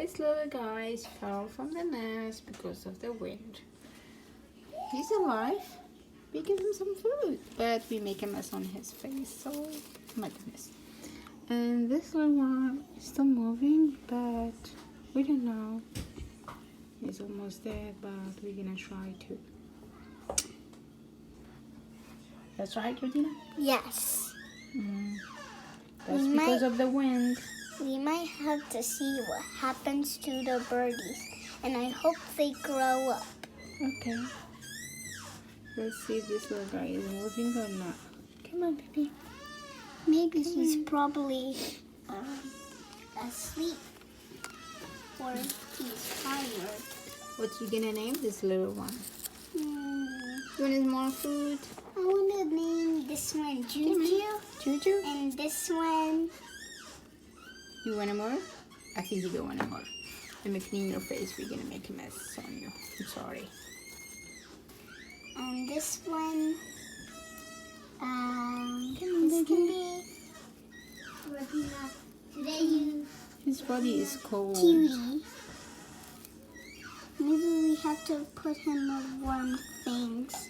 This little guy fell from the nest because of the wind. He's alive. We give him some food, but we make a mess on his face, so my goodness. And this little one is still moving, but we don't know. He's almost dead, but we're gonna try to. That's right, Georgina? Yes. That's because of the wind. We might have to see what happens to the birdies, and I hope they grow up. Okay. Let's see if this little guy is moving or not. Come on, baby. Maybe he's probably asleep, or he's tired. What's you gonna name this little one? You want more food? I want to name this one Jojo. Jojo? And this one... You want more? I think you don't want more. Let me clean your face. We're gonna make a mess on you. I'm sorry. And this one... this can be... Today you... His body is cold. Cutie. Maybe we have to put him in warm things.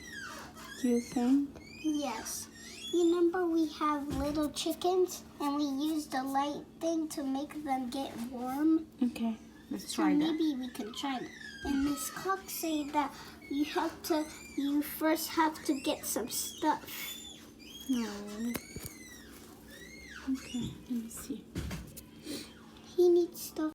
Do you think? Yes. Remember we have little chickens and we use the light thing to make them get warm? Okay, let's So try that. maybe we can try that. And Miss Cox said that you first have to get some stuff. No. Okay, let me see. He needs stuff.